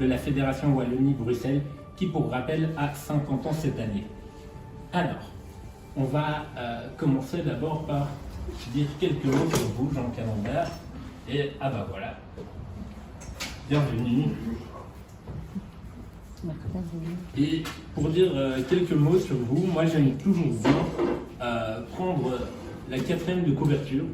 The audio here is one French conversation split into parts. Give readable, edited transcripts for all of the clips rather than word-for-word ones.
de la Fédération Wallonie-Bruxelles, qui, pour rappel, a 50 ans cette année. Alors, on va commencer d'abord par dire quelques mots sur vous, Jean Calembert. Et, ah bah voilà, bienvenue. Et pour dire quelques mots sur vous, moi j'aime toujours bien prendre la 4e de couverture,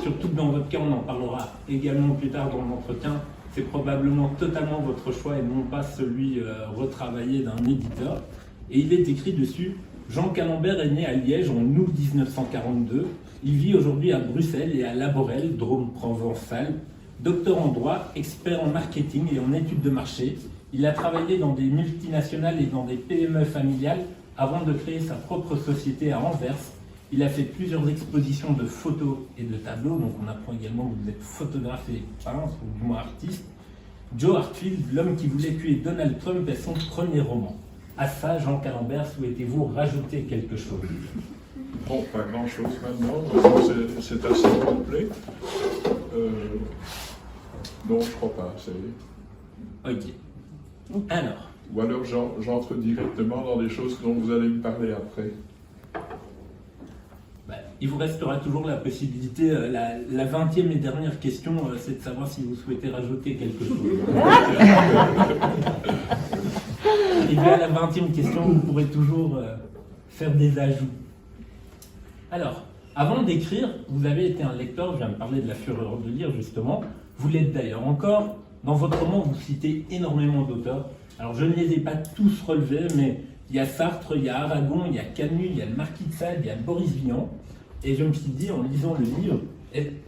surtout que dans votre cas, on en parlera également plus tard dans l'entretien. C'est probablement totalement votre choix et non pas celui retravaillé d'un éditeur. Et il est écrit dessus: Jean Calembert est né à Liège en août 1942. Il vit aujourd'hui à Bruxelles et à La Borelle, Drôme provençal. Docteur en droit, expert en marketing et en études de marché. Il a travaillé dans des multinationales et dans des PME familiales avant de créer sa propre société à Anvers. Il a fait plusieurs expositions de photos et de tableaux, donc on apprend également que vous êtes photographe et peintre, ou du moins artiste. Joe Hartfield, l'homme qui voulait tuer Donald Trump, est son premier roman. À ça, Jean Calembert, souhaitez-vous rajouter quelque chose? Bon, pas grand-chose maintenant, c'est assez complet. Non, je crois pas, c'est... Ok. Alors. Ou alors j'entre directement dans des choses dont vous allez me parler après. Il vous restera toujours la possibilité, la 20e et dernière question, c'est de savoir si vous souhaitez rajouter quelque chose. Et bien à la 20e question, vous pourrez toujours faire des ajouts. Alors, avant d'écrire, vous avez été un lecteur, je viens de parler de la fureur de lire justement, vous l'êtes d'ailleurs encore. Dans votre roman, vous citez énormément d'auteurs. Alors, je ne les ai pas tous relevés, mais il y a Sartre, il y a Aragon, il y a Camus, il y a le Marquis de Sade, il y a Boris Vian. Et je me suis dit, en lisant le livre,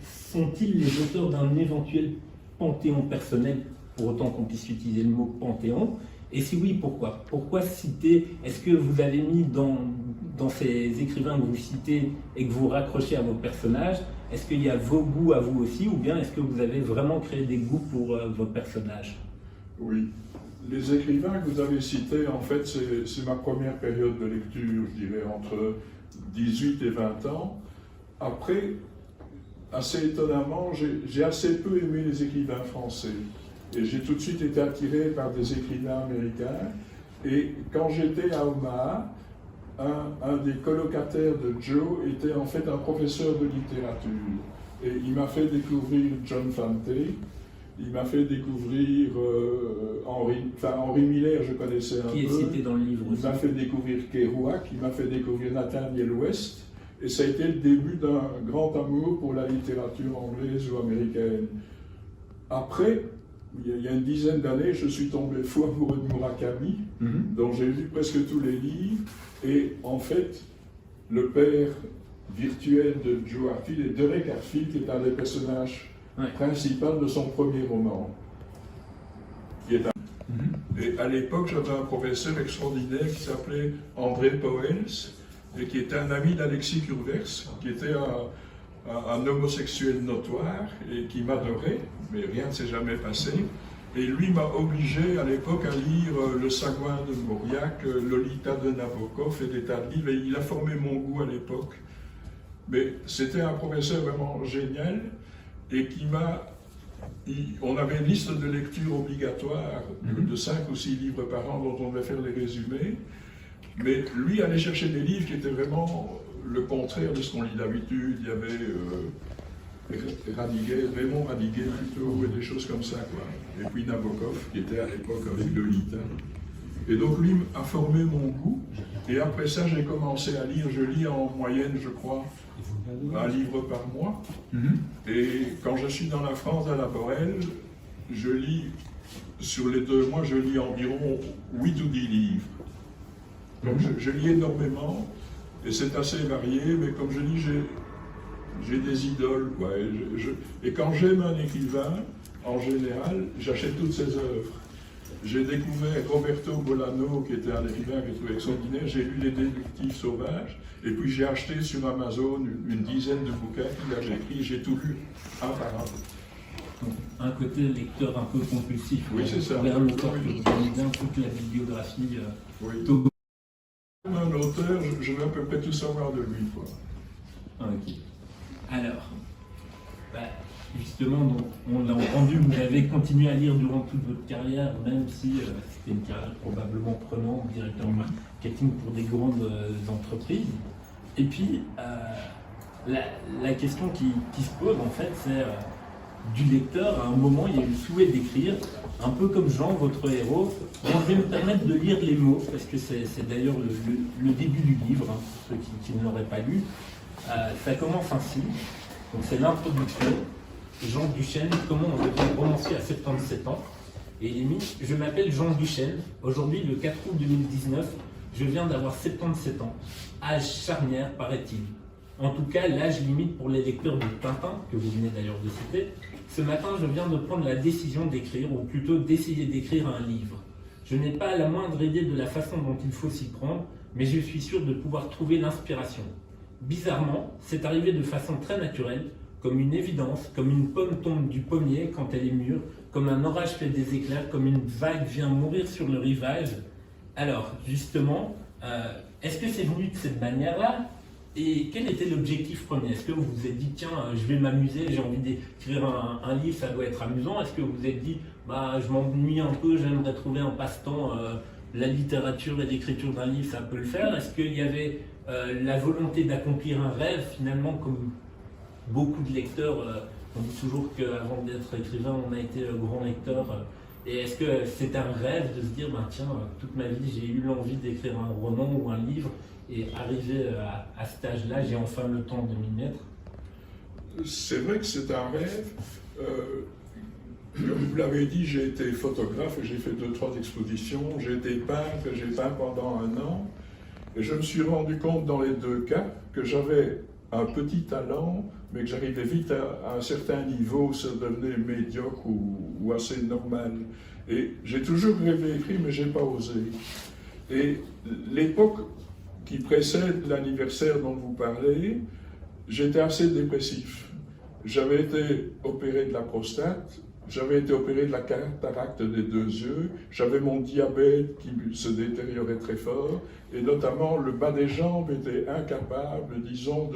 sont-ils les auteurs d'un éventuel panthéon personnel, pour autant qu'on puisse utiliser le mot panthéon? Et si oui, pourquoi? Pourquoi citer? Est-ce que vous avez mis dans ces écrivains que vous citez et que vous raccrochez à vos personnages, est-ce qu'il y a vos goûts à vous aussi, ou bien est-ce que vous avez vraiment créé des goûts pour vos personnages? Oui. Les écrivains que vous avez cités, en fait, c'est ma première période de lecture, je dirais, entre 18 et 20 ans. Après, assez étonnamment, j'ai assez peu aimé les écrivains français. Et j'ai tout de suite été attiré par des écrivains américains. Et quand j'étais à Omaha, un des colocataires de Joe était en fait un professeur de littérature. Et il m'a fait découvrir John Fante, il m'a fait découvrir Henri Miller, je connaissais un peu. Qui est cité dans le livre aussi. Il m'a fait découvrir Kerouac, il m'a fait découvrir Nathaniel West. Et ça a été le début d'un grand amour pour la littérature anglaise ou américaine. Après, il y a une dizaine d'années, je suis tombé fou amoureux de Murakami, dont j'ai lu presque tous les livres. Et en fait, le père virtuel de Joe Hartfield est Derek Hartfield, qui est un des personnages principaux de son premier roman. Et à l'époque, j'avais un professeur extraordinaire qui s'appelait André Pauwels, et qui était un ami d'Alexis Kurvers, qui était un homosexuel notoire et qui m'adorait, mais rien ne s'est jamais passé. Et lui m'a obligé à l'époque à lire Le Sagouin de Mauriac, Lolita de Nabokov et des tas de livres, et il a formé mon goût à l'époque. Mais c'était un professeur vraiment génial et qui m'a... On avait une liste de lecture obligatoire de 5 ou 6 livres par an dont on devait faire les résumés. Mais lui allait chercher des livres qui étaient vraiment le contraire de ce qu'on lit d'habitude. Il y avait Raymond Radiguet plutôt, et des choses comme ça, quoi. Et puis Nabokov, qui était à l'époque avec Lolita. Et donc lui a formé mon goût. Et après ça, j'ai commencé à lire. Je lis en moyenne, je crois, un livre par mois. Et quand je suis dans la France, à La Borelle, je lis, sur les 2 mois, je lis environ 8 ou 10 livres. Donc je lis énormément, et c'est assez varié, mais comme je dis, j'ai des idoles, quoi. Et quand j'aime un écrivain, en général, j'achète toutes ses œuvres. J'ai découvert Roberto Bolano, qui était un écrivain que je trouvais extraordinaire, j'ai lu Les Détectives Sauvages, et puis j'ai acheté sur Amazon une dizaine de bouquins qu'il avait écrits, j'ai tout lu un par un. Un côté lecteur un peu compulsif. Oui, c'est ça. Un auteur qui connaît bien toute la bibliographie. Oui. Un auteur, je veux à peu près tout savoir de lui, quoi. Ok. Alors, justement, donc, on l'a entendu, vous avez continué à lire durant toute votre carrière, même si c'était une carrière probablement prenante, directeur marketing pour des grandes entreprises. Et puis, la question qui se pose, en fait, c'est du lecteur. À un moment, il y a eu le souhait d'écrire, un peu comme Jean, votre héros. Bon, je vais me permettre de lire les mots, parce que c'est d'ailleurs le début du livre, hein, pour ceux qui ne l'auraient pas lu. Ça commence ainsi, donc c'est l'introduction. Jean Duchesne, comment on devient romancier à 77 ans. Et il est mis, je m'appelle Jean Duchesne, aujourd'hui le 4 août 2019, je viens d'avoir 77 ans. Âge charnière, paraît-il. En tout cas, l'âge limite pour les lecteurs de Tintin, que vous venez d'ailleurs de citer. Ce matin, je viens de prendre la décision d'écrire, ou plutôt d'essayer d'écrire un livre. Je n'ai pas la moindre idée de la façon dont il faut s'y prendre, mais je suis sûr de pouvoir trouver l'inspiration. Bizarrement, c'est arrivé de façon très naturelle, comme une évidence, comme une pomme tombe du pommier quand elle est mûre, comme un orage fait des éclairs, comme une vague vient mourir sur le rivage. Alors, justement, est-ce que c'est venu de cette manière-là? Et quel était l'objectif premier? Est-ce que vous vous êtes dit, tiens, je vais m'amuser, j'ai envie d'écrire un livre, ça doit être amusant? Est-ce que vous vous êtes dit, bah, je m'ennuie un peu, j'aimerais trouver un passe-temps, la littérature et l'écriture d'un livre, ça peut le faire? Est-ce qu'il y avait la volonté d'accomplir un rêve, finalement, comme beaucoup de lecteurs, on dit toujours qu'avant d'être écrivain, on a été grand lecteur. Et est-ce que c'est un rêve de se dire, ben, tiens, toute ma vie, j'ai eu l'envie d'écrire un roman ou un livre, et arrivé à cet âge-là, j'ai enfin le temps de m'y mettre? C'est vrai que c'est un rêve. Comme vous l'avez dit, j'ai été photographe et j'ai fait 2-3 expositions. J'ai été peintre et j'ai peint pendant 1 an. Et je me suis rendu compte dans les 2 cas que j'avais un petit talent, mais que j'arrivais vite à un certain niveau, ça devenait médiocre ou assez normal. Et j'ai toujours rêvé écrire, mais je n'ai pas osé. Et l'époque qui précède l'anniversaire dont vous parlez, j'étais assez dépressif. J'avais été opéré de la prostate, j'avais été opéré de la cataracte des 2 yeux, j'avais mon diabète qui se détériorait très fort, et notamment le bas des jambes était incapable, disons,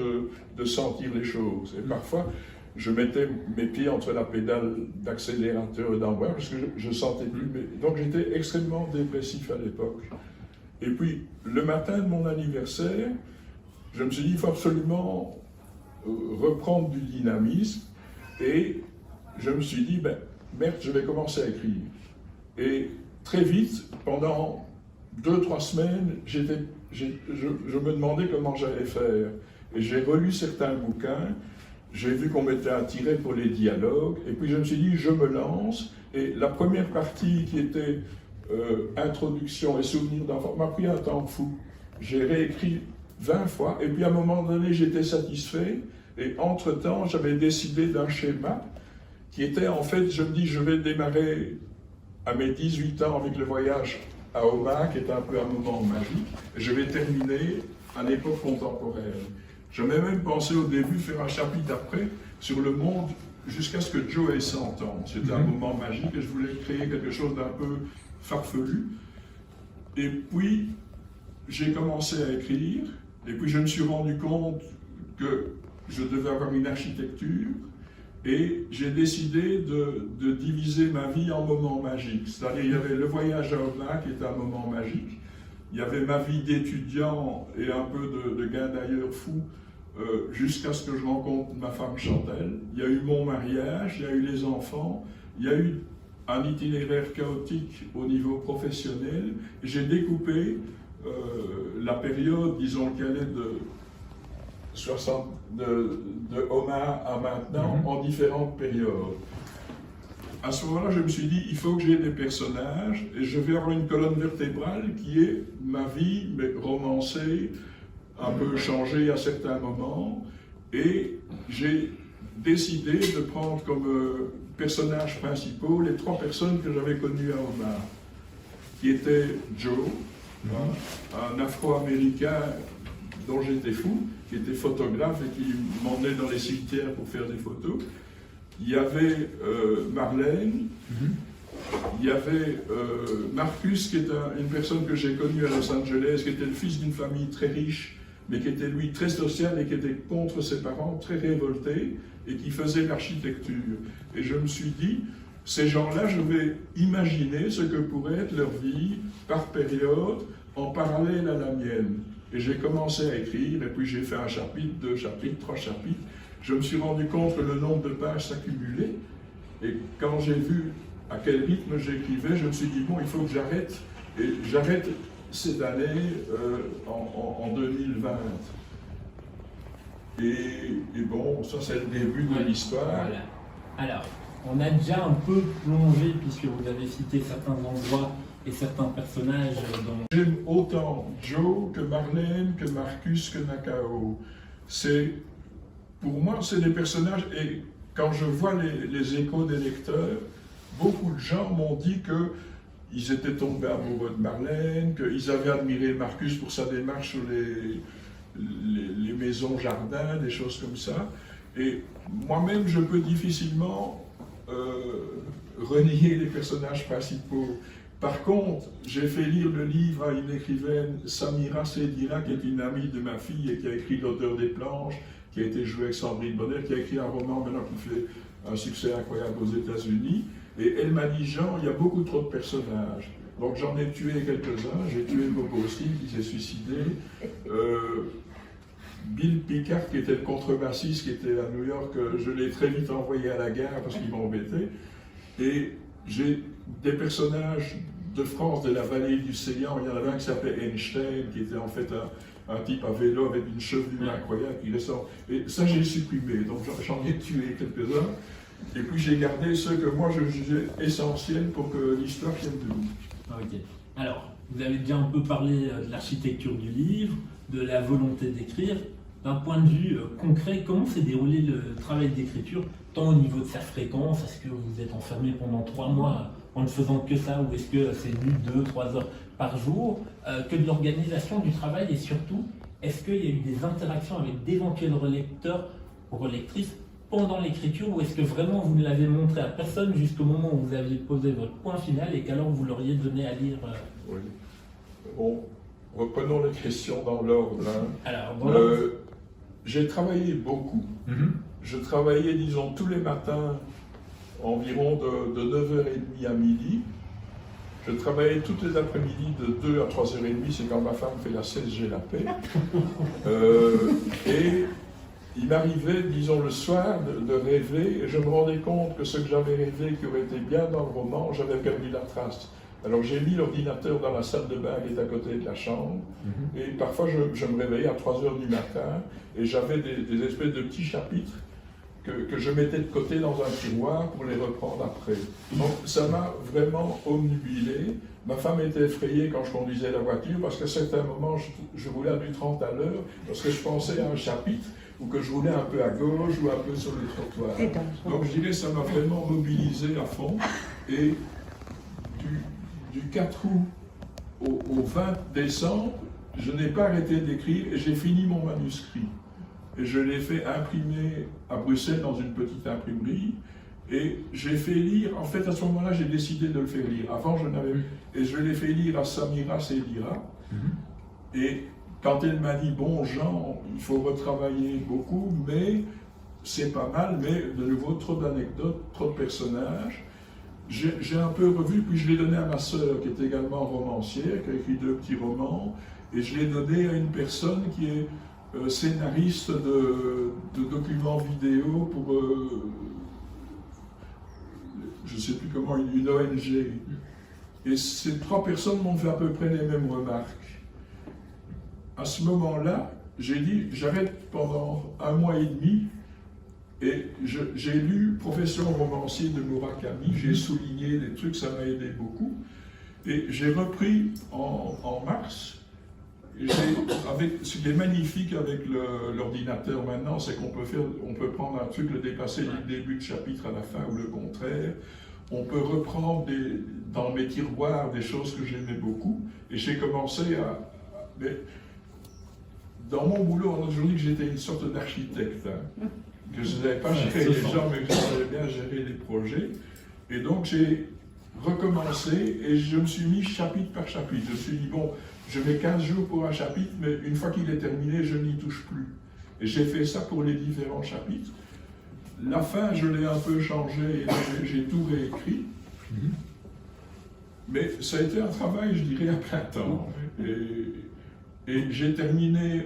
de sentir les choses. Et parfois, je mettais mes pieds entre la pédale d'accélérateur et d'embrayage parce que je ne sentais plus. Donc j'étais extrêmement dépressif à l'époque. Et puis, le matin de mon anniversaire, je me suis dit, il faut absolument reprendre du dynamisme. Et je me suis dit, ben, merde, je vais commencer à écrire. Et très vite, pendant 2-3 semaines, je me demandais comment j'allais faire. Et j'ai relu certains bouquins, j'ai vu qu'on m'était attiré pour les dialogues, et puis je me suis dit, je me lance. Et la première partie qui était introduction et souvenirs d'enfant m'a pris un temps fou. J'ai réécrit 20 fois, et puis à un moment donné, j'étais satisfait, et entre-temps, j'avais décidé d'un schéma qui était, en fait, je me dis, je vais démarrer à mes 18 ans avec le voyage à Oman, qui est un peu un moment magique, et je vais terminer à l'époque contemporaine. J'avais même pensé au début faire un chapitre après sur le monde jusqu'à ce que Joe ait 100 ans. C'était un moment magique et je voulais créer quelque chose d'un peu farfelu. Et puis, j'ai commencé à écrire, et puis je me suis rendu compte que je devais avoir une architecture, et j'ai décidé de diviser ma vie en moments magiques. C'est-à-dire, il y avait le voyage à Oman, qui était un moment magique, il y avait ma vie d'étudiant et un peu de gain d'ailleurs fou, jusqu'à ce que je rencontre ma femme Chantal. Il y a eu mon mariage, il y a eu les enfants, il y a eu un itinéraire chaotique au niveau professionnel. J'ai découpé la période, disons, qui allait de Oman à maintenant en différentes périodes. À ce moment-là, je me suis dit, il faut que j'ai des personnages et je vais avoir une colonne vertébrale qui est ma vie, mais romancée, un peu changée à certains moments. Et j'ai décidé de prendre comme personnages principaux les 3 personnes que j'avais connues à Oman, qui étaient Joe, un Afro-Américain dont j'étais fou, qui était photographe et qui m'emmenait dans les cimetières pour faire des photos. Il y avait Marlène, il y avait Marcus, qui est une personne que j'ai connue à Los Angeles, qui était le fils d'une famille très riche mais qui était lui très social et qui était contre ses parents, très révolté, et qui faisait l'architecture. Et je me suis dit, ces gens-là, je vais imaginer ce que pourrait être leur vie par période, en parallèle à la mienne. Et j'ai commencé à écrire, et puis j'ai fait un chapitre, 2 chapitres, 3 chapitres. Je me suis rendu compte que le nombre de pages s'accumulait, et quand j'ai vu à quel rythme j'écrivais, je me suis dit, bon, il faut que j'arrête, et j'arrête cette année en 2020. Et bon, ça c'est le début de l'histoire. Voilà. Alors, on a déjà un peu plongé, puisque vous avez cité certains endroits et certains personnages dans... J'aime autant Joe que Marlène, que Marcus, que Nakao. Pour moi, c'est des personnages, et quand je vois les échos des lecteurs, beaucoup de gens m'ont dit qu'ils étaient tombés amoureux de Marlène, qu'ils avaient admiré Marcus pour sa démarche sur les maisons jardins, des choses comme ça. Et moi-même, je peux difficilement renier les personnages principaux. Par contre, j'ai fait lire le livre à une écrivaine, Samira Sedira, qui est une amie de ma fille et qui a écrit L'odeur des planches, qui a été joué avec Sandrine Bonnet, qui a écrit un roman maintenant qui fait un succès incroyable aux États-Unis. Et elle m'a dit, Jean, il y a beaucoup trop de personnages. Donc j'en ai tué quelques-uns. J'ai tué Bobo Austin qui s'est suicidé. Bill Picard, qui était le contrebassiste, qui était à New York, je l'ai très vite envoyé à la gare parce qu'il m'embêtait. Et j'ai des personnages de France, de la vallée du Séant. Il y en avait un qui s'appelait Einstein, qui était en fait un type à vélo avec une chevelure incroyable qui ressort. Et ça, j'ai supprimé. Donc j'en ai tué quelques-uns. Et puis j'ai gardé ceux que moi je jugeais essentiels pour que l'histoire tienne debout. Ok. Alors, vous avez déjà un peu parlé de l'architecture du livre, de la volonté d'écrire. D'un point de vue concret, comment s'est déroulé le travail d'écriture, tant au niveau de sa fréquence, est-ce que vous êtes enfermé pendant 3 mois en ne faisant que ça, ou est-ce que c'est lu 2-3 heures par jour, que de l'organisation du travail, et surtout, est-ce qu'il y a eu des interactions avec d'éventuels relecteurs ou relectrices pendant l'écriture, ou est-ce que vraiment vous ne l'avez montré à personne jusqu'au moment où vous aviez posé votre point final et qu'alors vous l'auriez donné à lire Oui. Bon, reprenons les questions dans l'ordre. Alors, voilà. J'ai travaillé beaucoup. Je travaillais, disons, tous les matins, environ de 9h30 à midi. Je travaillais toutes les après-midi de 2 à 3h30, c'est quand ma femme fait la sieste, j'ai la paix. Et il m'arrivait, disons, le soir de rêver, et je me rendais compte que ce que j'avais rêvé, qui aurait été bien dans le roman, j'avais perdu la trace. Alors j'ai mis l'ordinateur dans la salle de bain qui est à côté de la chambre, et parfois je me réveillais à 3h du matin, et j'avais des espèces de petits chapitres que je mettais de côté dans un tiroir pour les reprendre après. Donc ça m'a vraiment omnubilé. Ma femme était effrayée quand je conduisais la voiture, parce qu'à certains moments je roulais à du 30 à l'heure, parce que je pensais à un chapitre, ou que je roulais un peu à gauche, ou un peu sur le trottoir. Donc je dirais que ça m'a vraiment mobilisé à fond, et du 4 août au 20 décembre, je n'ai pas arrêté d'écrire et j'ai fini mon manuscrit. Et je l'ai fait imprimer à Bruxelles dans une petite imprimerie. Et j'ai fait lire, en fait à ce moment-là j'ai décidé de le faire lire. Avant je n'avais... Et je l'ai fait lire à Samira Sedira. Et quand elle m'a dit, bon Jean, il faut retravailler beaucoup, mais c'est pas mal, mais de nouveau trop d'anecdotes, trop de personnages. J'ai un peu revu, puis je l'ai donné à ma sœur, qui est également romancière, qui a écrit 2 petits romans, et je l'ai donné à une personne qui est scénariste de documents vidéo pour, je ne sais plus comment, une ONG. Et ces 3 personnes m'ont fait à peu près les mêmes remarques. À ce moment-là, j'ai dit, j'arrête pendant 1 mois et demi, et j'ai lu Profession romancier de Murakami, j'ai souligné des trucs, ça m'a aidé beaucoup. Et j'ai repris en mars. Ce qui est magnifique avec l'ordinateur maintenant, c'est qu'on peut prendre un truc, le dépasser du début de chapitre à la fin, ou le contraire. On peut reprendre dans mes tiroirs des choses que j'aimais beaucoup. Et j'ai commencé mais dans mon boulot, on a toujours dit que j'étais une sorte d'architecte. Que je ne savais pas gérer les gens, mais que je savais bien gérer les projets. Et donc j'ai recommencé et je me suis mis chapitre par chapitre. Je me suis dit, bon, je mets 15 jours pour un chapitre, mais une fois qu'il est terminé, je n'y touche plus. Et j'ai fait ça pour les différents chapitres. La fin, je l'ai un peu changé, j'ai tout réécrit. Mais ça a été un travail, je dirais, à plein temps. Et j'ai terminé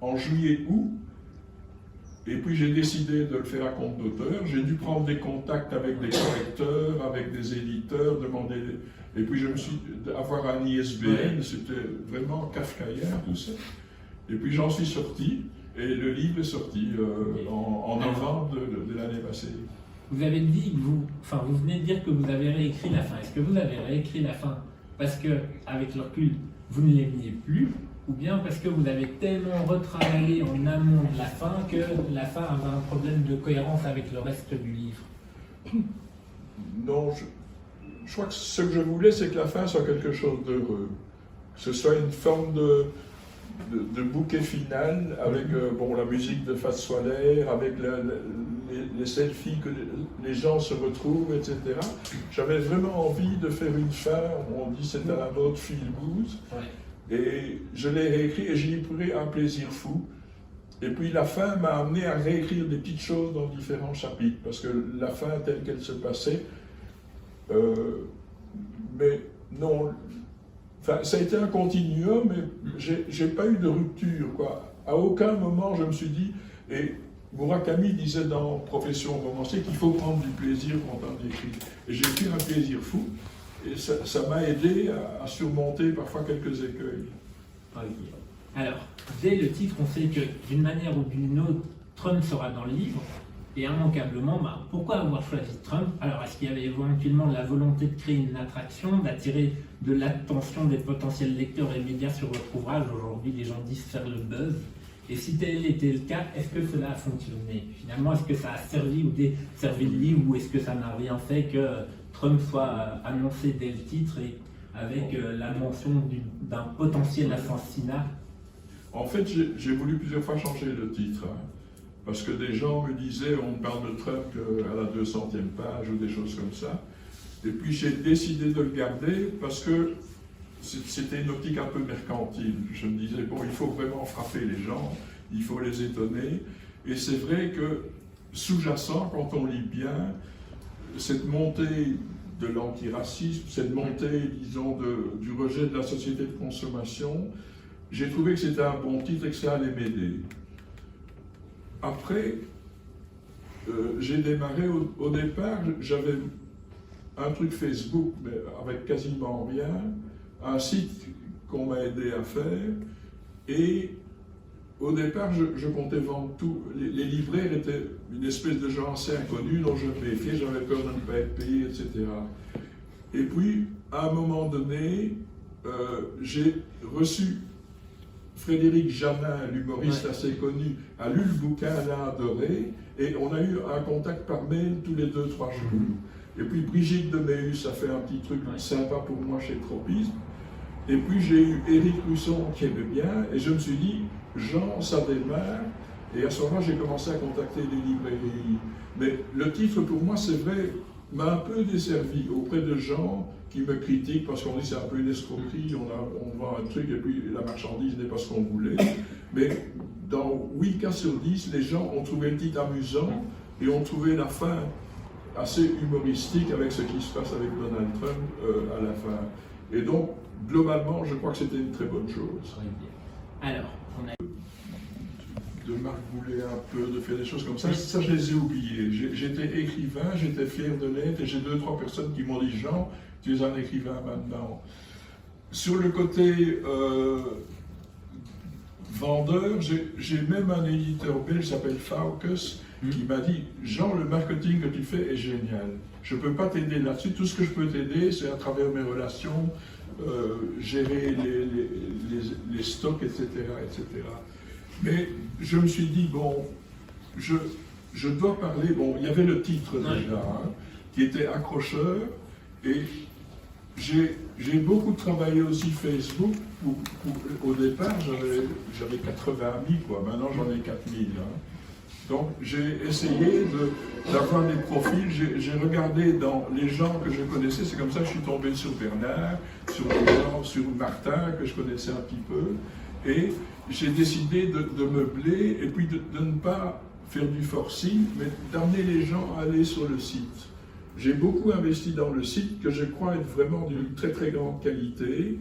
en juillet-août. Et puis j'ai décidé de le faire à compte d'auteur. J'ai dû prendre des contacts avec des correcteurs, avec des éditeurs, demander. Et puis je me suis avoir un ISBN, c'était vraiment kafkaïen tout ça. Et puis j'en suis sorti, et le livre est sorti en novembre de l'année passée. Vous avez dit que vous venez de dire que vous avez réécrit la fin. Est-ce que vous avez réécrit la fin parce que, avec le recul, vous ne l'aimiez plus, ou bien parce que vous avez tellement retravaillé en amont de la fin que la fin avait un problème de cohérence avec le reste du livre? Non, je crois que ce que je voulais, c'est que la fin soit quelque chose d'heureux. Que ce soit une forme de bouquet final avec la musique de Fats Waller, avec les selfies que les gens se retrouvent, etc. J'avais vraiment envie de faire une fin, on dit c'est à la mode feel good. Et je l'ai réécrit et j'y ai pris un plaisir fou. Et puis la fin m'a amené à réécrire des petites choses dans différents chapitres, parce que la fin telle qu'elle se passait, mais non, enfin, ça a été un continuum, mais j'ai pas eu de rupture, quoi. À aucun moment je me suis dit, et Murakami disait dans Profession romancier qu'il faut prendre du plaisir quand on écrit. Et j'ai pris un plaisir fou, et ça m'a aidé à surmonter parfois quelques écueils. Alors, dès le titre, on sait que d'une manière ou d'une autre, Trump sera dans le livre. Et immanquablement, pourquoi avoir choisi Trump? Alors, est-ce qu'il y avait éventuellement la volonté de créer une attraction, d'attirer de l'attention des potentiels lecteurs et médias sur votre ouvrage? Aujourd'hui, les gens disent faire le buzz. Et si tel était le cas, est-ce que cela a fonctionné? Finalement, est-ce que ça a servi ou desservi le livre, ou est-ce que ça n'a rien fait que Trump soit annoncé dès le titre et avec la mention d'un potentiel assassinat? En fait, j'ai voulu plusieurs fois changer le titre. Parce que des gens me disaient, on parle de Trump à la 200e page ou des choses comme ça. Et puis j'ai décidé de le garder parce que c'était une optique un peu mercantile. Je me disais, bon, il faut vraiment frapper les gens, il faut les étonner. Et c'est vrai que sous-jacent, quand on lit bien, cette montée de l'antiracisme, cette montée, disons, du rejet de la société de consommation, j'ai trouvé que c'était un bon titre et que ça allait m'aider. Après, j'ai démarré, au départ, j'avais un truc Facebook, mais avec quasiment rien, un site qu'on m'a aidé à faire, et au départ, je comptais vendre tout. Les libraires étaient une espèce de gens assez inconnus dont je me méfiais, j'avais peur de ne pas être payé, etc. Et puis, à un moment donné, j'ai reçu Frédéric Janin, l'humoriste assez connu, a lu le bouquin, l'a adoré, et on a eu un contact par mail tous les 2-3 jours. Et puis Brigitte de Méhus a fait un petit truc sympa pour moi chez Tropisme. Et puis j'ai eu Éric Russon qui aimait bien, et je me suis dit, Jean, ça démarre. Et à ce moment-là, j'ai commencé à contacter les librairies. Mais le titre, pour moi, c'est vrai, m'a un peu desservi auprès de gens qui me critiquent parce qu'on dit c'est un peu une escroquerie, on vend un truc et puis la marchandise n'est pas ce qu'on voulait. Mais dans 8 cas sur 10, les gens ont trouvé le titre amusant et ont trouvé la fin assez humoristique avec ce qui se passe avec Donald Trump à la fin. Et donc, globalement, je crois que c'était une très bonne chose. Alors, on a... de margouler un peu, de faire des choses comme ça, ça je les ai oubliés. J'étais écrivain, j'étais fier de l'être, et j'ai 2-3 personnes qui m'ont dit, Jean, tu es un écrivain maintenant. Sur le côté vendeur, j'ai même un éditeur belge qui s'appelle Faucus, qui m'a dit, Jean, le marketing que tu fais est génial. Je ne peux pas t'aider là-dessus, tout ce que je peux t'aider, c'est à travers mes relations, gérer les stocks, etc., etc. Mais je me suis dit, bon, je dois parler, bon, il y avait le titre déjà, qui était accrocheur, et j'ai beaucoup travaillé aussi Facebook. Au départ, j'avais 80 amis, quoi. Maintenant, j'en ai 4000. Donc j'ai essayé d'avoir des profils, j'ai regardé dans les gens que je connaissais, c'est comme ça que je suis tombé sur Bernard, sur des gens, sur Martin que je connaissais un petit peu, et j'ai décidé de meubler et puis de ne pas faire du forcing, mais d'amener les gens à aller sur le site. J'ai beaucoup investi dans le site que je crois être vraiment d'une très très grande qualité,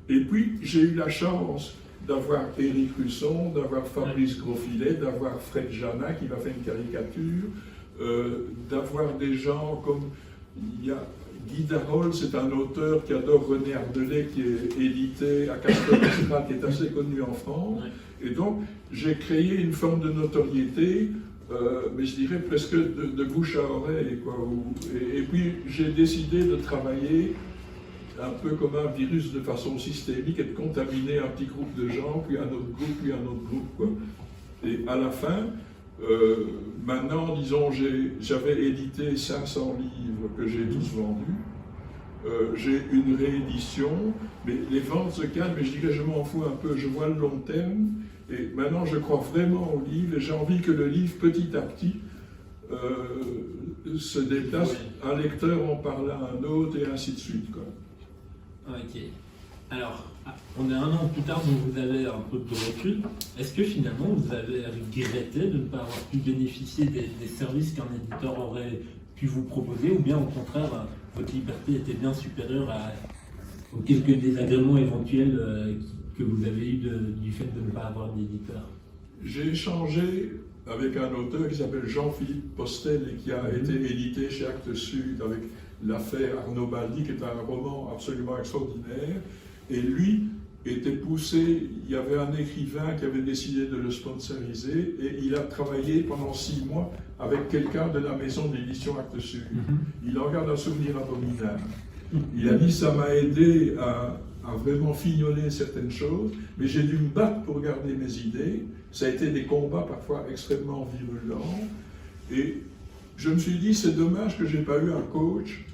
et puis j'ai eu la chance d'avoir Éric Russon, d'avoir Fabrice Grosfilet, d'avoir Fred Jana qui m'a fait une caricature, d'avoir des gens comme il y a Guy Darol, c'est un auteur qui adore René Ardelais, qui est édité à Castelestral, qui est assez connu en France. Et donc, j'ai créé une forme de notoriété, mais je dirais presque de bouche à oreille, quoi. Et puis, j'ai décidé de travailler un peu comme un virus de façon systémique et de contaminer un petit groupe de gens, puis un autre groupe, puis un autre groupe, quoi. Et à la fin, maintenant, disons, j'avais édité 500 livres que j'ai tous vendus. J'ai une réédition, mais les ventes se calment, mais je dirais je m'en fous un peu, je vois le long terme. Et maintenant, je crois vraiment au livre et j'ai envie que le livre, petit à petit, se déplace. Un lecteur en parle à un autre et ainsi de suite, quoi. Ok. Alors, on est un an plus tard, donc vous avez un peu de recul. Est-ce que finalement vous avez regretté de ne pas avoir pu bénéficier des services qu'un éditeur aurait pu vous proposer, ou bien au contraire, votre liberté était bien supérieure aux quelques désagréments éventuels que vous avez eu du fait de ne pas avoir d'éditeur? J'ai échangé avec un auteur qui s'appelle Jean-Philippe Postel et qui a été édité chez Actes Sud avec l'affaire Arnaud Baldi, qui est un roman absolument extraordinaire. Et lui était poussé, il y avait un écrivain qui avait décidé de le sponsoriser et il a travaillé pendant 6 mois avec quelqu'un de la maison d'édition Actes Sud. Il en garde un souvenir abominable. Il a dit ça m'a aidé à vraiment fignoler certaines choses, mais j'ai dû me battre pour garder mes idées. Ça a été des combats parfois extrêmement virulents. Et je me suis dit, c'est dommage que je n'ai pas eu un coach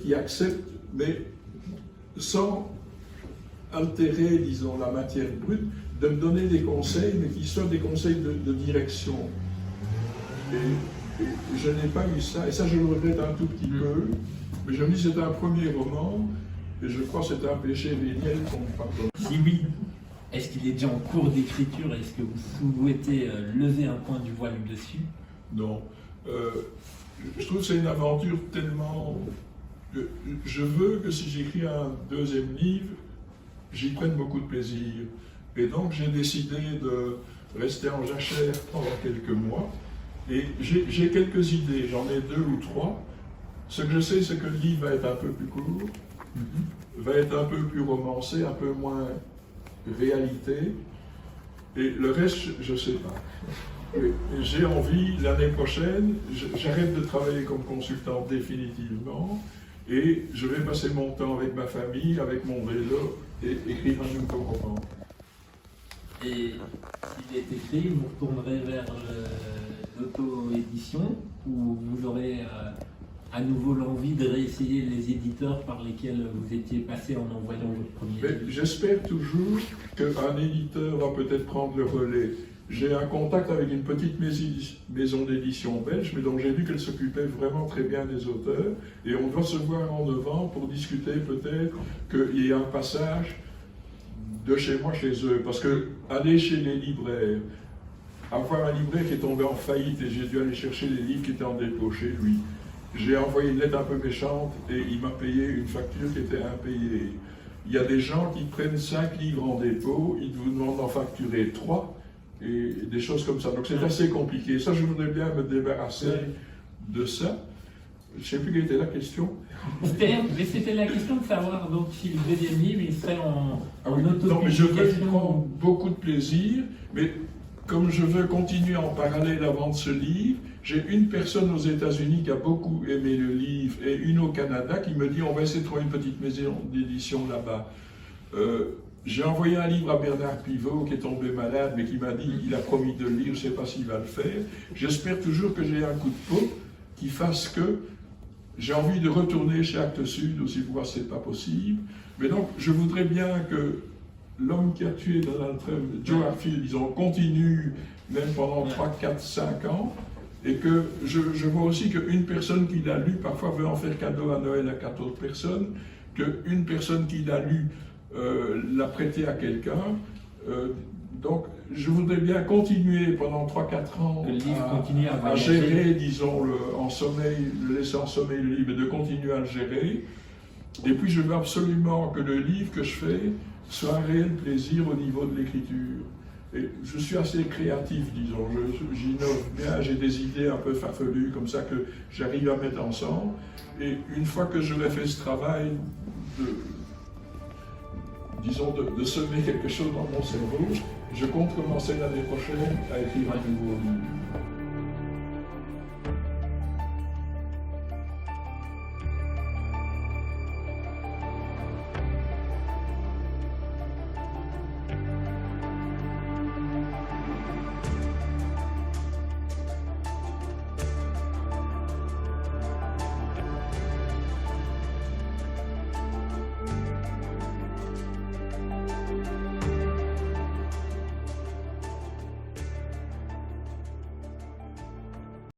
qui accepte, mais sans altérer, disons, la matière brute, de me donner des conseils, mais qui soient des conseils de direction. Et je n'ai pas eu ça, et ça je le regrette un tout petit peu, mais je me dis c'est un premier roman, et je crois que c'est un péché véniel qu'on me pardonne. Si oui, est-ce qu'il est déjà en cours d'écriture? Est-ce que vous souhaitez lever un point du voile dessus? Non. Je trouve que c'est une aventure tellement... Je veux que si j'écris un deuxième livre, j'y prenne beaucoup de plaisir. Et donc j'ai décidé de rester en jachère pendant quelques mois. Et j'ai quelques idées, j'en ai 2 ou 3. Ce que je sais, c'est que le livre va être un peu plus court, va être un peu plus romancé, un peu moins réalité. Et le reste, je ne sais pas. J'ai envie, l'année prochaine, j'arrête de travailler comme consultant définitivement et je vais passer mon temps avec ma famille, avec mon vélo et écrire un nouveau roman. Et s'il est écrit, vous retournerez vers l'auto-édition ou vous aurez à nouveau l'envie de réessayer les éditeurs par lesquels vous étiez passé en envoyant votre premier livre? J'espère toujours qu'un éditeur va peut-être prendre le relais. J'ai un contact avec une petite maison d'édition belge, mais dont j'ai vu qu'elle s'occupait vraiment très bien des auteurs. Et on doit se voir en novembre pour discuter peut-être qu'il y ait un passage de chez moi chez eux. Parce que aller chez les libraires, avoir un libraire qui est tombé en faillite et j'ai dû aller chercher les livres qui étaient en dépôt chez lui. J'ai envoyé une lettre un peu méchante et il m'a payé une facture qui était impayée. Il y a des gens qui prennent 5 livres en dépôt, ils vous demandent d'en facturer 3. Et des choses comme ça. Donc c'est assez compliqué. Ça, je voudrais bien me débarrasser de ça. Je ne sais plus quelle était la question. Mais c'était la question de savoir donc, si le deuxième livre il serait en autopublication. Non, mais je veux y prendre beaucoup de plaisir, mais comme je veux continuer en parallèle à vendre ce livre, j'ai une personne aux États-Unis qui a beaucoup aimé le livre et une au Canada qui me dit on va essayer de trouver une petite maison d'édition là-bas. J'ai envoyé un livre à Bernard Pivot qui est tombé malade, mais qui m'a dit il a promis de le lire, je ne sais pas s'il va le faire. J'espère toujours que j'ai un coup de peau qui fasse que j'ai envie de retourner chez Actes Sud, aussi voir si ce n'est pas possible. Mais donc, je voudrais bien que l'homme qui a tué Donald Trump, Joe Harfield, ils ont continué même pendant 3, 4, 5 ans. Et que je vois aussi qu'une personne qui l'a lu, parfois veut en faire cadeau à Noël à 4 autres personnes, qu'une personne qui l'a lu l'a prêté à quelqu'un. Donc, je voudrais bien continuer pendant 3-4 ans Le livre continue à à voyager. gérer, disons, en sommeil, le laisser en sommeil le livre, et de continuer à le gérer. Et puis, je veux absolument que le livre que je fais soit un réel plaisir au niveau de l'écriture. Et je suis assez créatif, disons, j'innove bien, j'ai des idées un peu farfelues comme ça que j'arrive à mettre ensemble. Et une fois que j'aurai fait ce travail de semer quelque chose dans mon cerveau, je compte commencer l'année prochaine à écrire un nouveau livre.